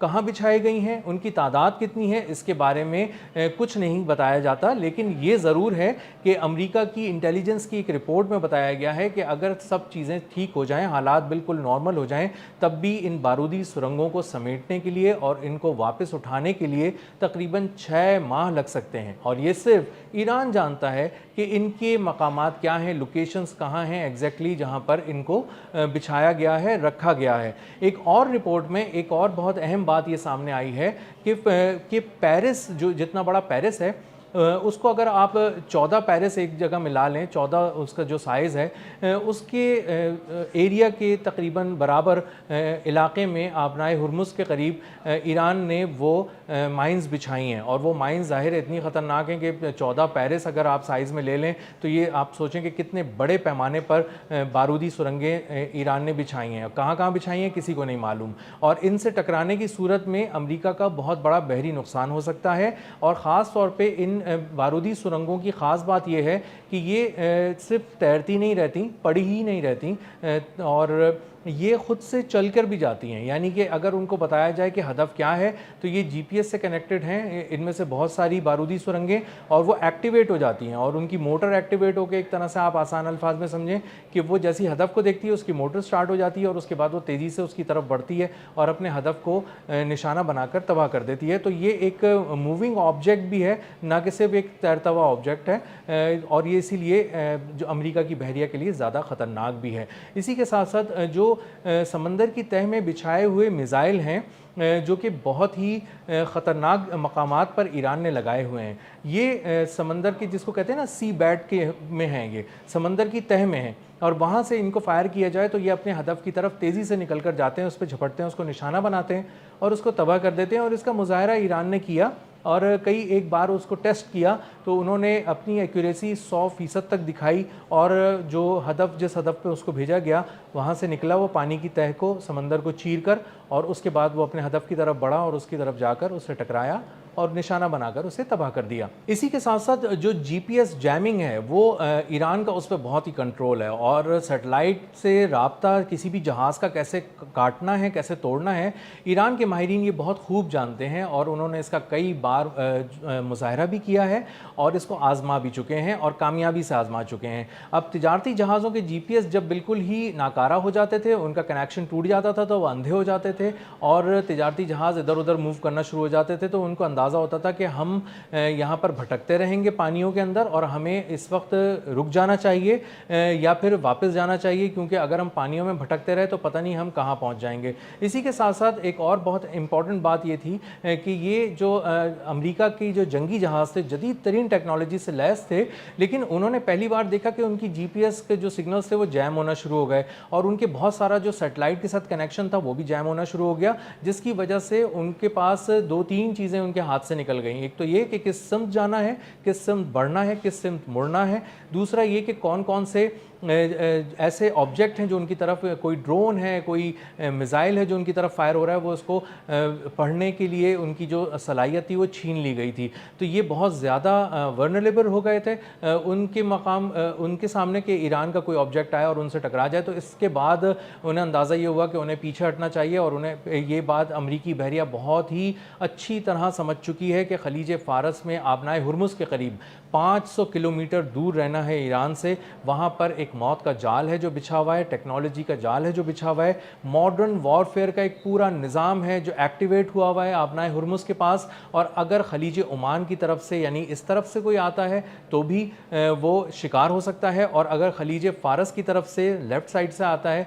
کہاں بچھائی گئی ہیں, ان کی تعداد کتنی ہے, اس کے بارے میں کچھ نہیں بتایا جاتا. لیکن یہ ضرور ہے کہ امریکہ کی انٹیلیجنس کی ایک رپورٹ میں بتایا گیا ہے کہ اگر سب چیزیں ٹھیک ہو جائیں, حالات بالکل نارمل ہو جائیں, تب بھی ان بارودی سرنگوں کو سمیٹنے کے لیے اور ان کو واپس اٹھانے کے لیے تقریباً 6 ماہ لگ سکتے ہیں. اور یہ صرف ایران جانتا ہے کہ ان کے مقامات کیا ہیں, لوکیشنز کہاں ہیں ایگزیکٹلی جہاں پر ان کو بچھایا گیا ہے, رکھا گیا ہے. ایک اور رپورٹ میں ایک اور بہت اہم بات یہ سامنے آئی ہے کہ پیرس, جو جتنا بڑا پیرس ہے, اس کو اگر آپ 14 پیرس ایک جگہ ملا لیں, 14 اس کا جو سائز ہے, اس کے ایریا کے تقریباً برابر علاقے میں آبنائے ہرمز کے قریب ایران نے وہ مائنز بچھائی ہیں. اور وہ مائنز ظاہر اتنی خطرناک ہیں کہ 14 پیرس اگر آپ سائز میں لے لیں تو یہ آپ سوچیں کہ کتنے بڑے پیمانے پر بارودی سرنگیں ایران نے بچھائی ہیں. کہاں کہاں بچھائی ہیں کسی کو نہیں معلوم, اور ان سے ٹکرانے کی صورت میں امریکہ کا بہت بڑا بحری نقصان ہو سکتا ہے. اور خاص طور پہ ان بارودی سرنگوں کی خاص بات یہ ہے کہ یہ صرف تیرتی نہیں رہتی, پڑی ہی نہیں رہتی, اور یہ خود سے چل کر بھی جاتی ہیں. یعنی کہ اگر ان کو بتایا جائے کہ ہدف کیا ہے تو یہ جی پی ایس سے کنیکٹڈ ہیں ان میں سے بہت ساری بارودی سرنگیں, اور وہ ایکٹیویٹ ہو جاتی ہیں, اور ان کی موٹر ایکٹیویٹ ہو کے, ایک طرح سے آپ آسان الفاظ میں سمجھیں کہ وہ جیسی ہدف کو دیکھتی ہے اس کی موٹر سٹارٹ ہو جاتی ہے, اور اس کے بعد وہ تیزی سے اس کی طرف بڑھتی ہے اور اپنے ہدف کو نشانہ بنا کر تباہ کر دیتی ہے. تو یہ ایک موونگ آبجیکٹ بھی ہے, نہ کہ صرف ایک تیرتا ہوا آبجیکٹ ہے, اور یہ اسی لیے جو امریکہ کی بحریہ کے لیے زیادہ خطرناک بھی ہے. اسی کے ساتھ ساتھ جو سمندر کی تہہ میں بچھائے ہوئے میزائل ہیں جو کہ بہت ہی خطرناک مقامات پر ایران نے لگائے ہوئے ہیں, یہ سمندر کے جس کو کہتے ہیں نا سی بیڈ کے میں ہیں, یہ سمندر کی تہہ میں ہیں, اور وہاں سے ان کو فائر کیا جائے تو یہ اپنے ہدف کی طرف تیزی سے نکل کر جاتے ہیں, اس پہ جھپٹتے ہیں, اس کو نشانہ بناتے ہیں اور اس کو تباہ کر دیتے ہیں. اور اس کا مظاہرہ ایران نے کیا اور کئی ایک بار اس کو ٹیسٹ کیا تو انہوں نے اپنی ایکوریسی 100% تک دکھائی, اور جو ہدف جس ہدف پہ اس کو بھیجا گیا وہاں سے نکلا وہ پانی کی تہہ کو, سمندر کو چیر کر, اور اس کے بعد وہ اپنے ہدف کی طرف بڑھا اور اس کی طرف جا کر اس سے ٹکرایا اور نشانہ بنا کر اسے تباہ کر دیا. اسی کے ساتھ ساتھ جو جی پی ایس جیمنگ ہے وہ ایران کا اس پہ بہت ہی کنٹرول ہے, اور سیٹلائٹ سے رابطہ کسی بھی جہاز کا کیسے کاٹنا ہے, کیسے توڑنا ہے, ایران کے ماہرین یہ بہت خوب جانتے ہیں, اور انہوں نے اس کا کئی بار مظاہرہ بھی کیا ہے اور اس کو آزما بھی چکے ہیں اور کامیابی سے آزما چکے ہیں. اب تجارتی جہازوں کے جی پی ایس جب بالکل ہی ناکارہ ہو جاتے تھے, ان کا کنیکشن ٹوٹ جاتا تھا تو وہ اندھے ہو جاتے تھے, اور تجارتی جہاز ادھر ادھر موو کرنا شروع ہو جاتے تھے, تو ان کو اندازہ ہوتا تھا کہ ہم یہاں پر بھٹکتے رہیں گے پانیوں کے اندر, اور ہمیں اس وقت رک جانا چاہیے یا پھر واپس جانا چاہیے, کیونکہ اگر ہم پانیوں میں بھٹکتے رہے تو پتہ نہیں ہم کہاں پہنچ جائیں گے. اسی کے ساتھ ساتھ ایک اور بہت امپورٹنٹ بات یہ تھی کہ یہ جو امریکہ کی جو جنگی جہاز تھے جدید ترین ٹیکنالوجی سے لیس تھے, لیکن انہوں نے پہلی بار دیکھا کہ ان کی جی پی ایس کے جو سگنلز تھے وہ جیم ہونا شروع ہو گئے, اور ان کے بہت سارا جو سیٹلائٹ کے ساتھ کنیکشن تھا وہ بھی جیم ہونا شروع ہو گیا, جس کی وجہ سے ان کے پاس 2-3 چیزیں ان کے ہاتھ سے نکل گئیں. ایک تو یہ کہ کس سمت جانا ہے, کس سمت بڑھنا ہے, کس سمت مڑنا ہے. دوسرا یہ کہ کون کون سے ایسے آبجیکٹ ہیں جو ان کی طرف, کوئی ڈرون ہے, کوئی میزائل ہے جو ان کی طرف فائر ہو رہا ہے, وہ اس کو پڑھنے کے لیے ان کی جو صلاحیت تھی وہ چھین لی گئی تھی. تو یہ بہت زیادہ ورنریبل ہو گئے تھے ان کے مقام, ان کے سامنے کہ ایران کا کوئی آبجیکٹ آئے اور ان سے ٹکرا جائے. تو اس کے بعد انہیں اندازہ یہ ہوا کہ انہیں پیچھے ہٹنا چاہیے, اور انہیں یہ بات امریکی بحریہ بہت ہی اچھی طرح سمجھ چکی ہے کہ خلیج فارس میں آبنائے ہرمز کے قریب 500 کلومیٹر دور رہنا ہے ایران سے. وہاں پر ایک موت کا جال ہے جو بچھا ہوا ہے, ٹیکنالوجی کا جال ہے جو بچھا ہوا ہے, ماڈرن وارفیئر کا ایک پورا نظام ہے جو ایکٹیویٹ ہوا ہوا ہے آبنائے ہرمز کے پاس. اور اگر خلیج عمان کی طرف سے یعنی اس طرف سے کوئی آتا ہے تو بھی وہ شکار ہو سکتا ہے, اور اگر خلیج فارس کی طرف سے لیفٹ سائڈ سے آتا ہے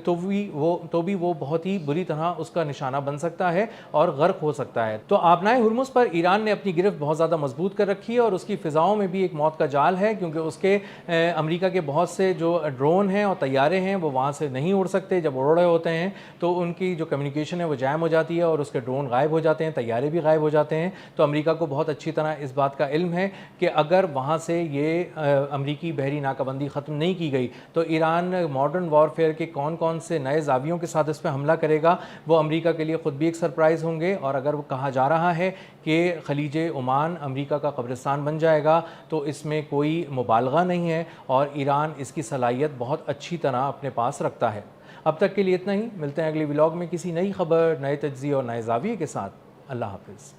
تو بھی وہ بہت ہی بری طرح اس کا نشانہ بن سکتا ہے اور غرق ہو سکتا ہے. تو آبنائے ہرمز پر ایران نے اپنی گرفت بہت زیادہ مضبوط کر رکھی ہے, اور اس کی فضاؤں میں بھی ایک موت کا جال ہے, کیونکہ اس کے امریکہ کے بہت سے جو ڈرون ہیں اور طیارے ہیں وہ وہاں سے نہیں اڑ سکتے. جب اڑ رہے ہوتے ہیں تو ان کی جو کمیونیکیشن ہے وہ جیم ہو جاتی ہے, اور اس کے ڈرون غائب ہو جاتے ہیں, طیارے بھی غائب ہو جاتے ہیں. تو امریکہ کو بہت اچھی طرح اس بات کا علم ہے کہ اگر وہاں سے یہ امریکی بحری ناکہ بندی ختم نہیں کی گئی تو ایران ماڈرن وارفیئر کے کون سے نئے زاویوں کے ساتھ اس پہ حملہ کرے گا, وہ امریکہ کے لیے خود بھی ایک سرپرائز ہوں گے. اور اگر وہ کہا جا رہا ہے کہ خلیج عمان امریکہ کا قبرستان بن جائے گا تو اس میں کوئی مبالغہ نہیں ہے, اور ایران اس کی صلاحیت بہت اچھی طرح اپنے پاس رکھتا ہے. اب تک کے لیے اتنا ہی، ملتے ہیں اگلی ولاگ میں کسی نئی خبر، نئے تجزیے اور نئے زاویے کے ساتھ۔ اللہ حافظ۔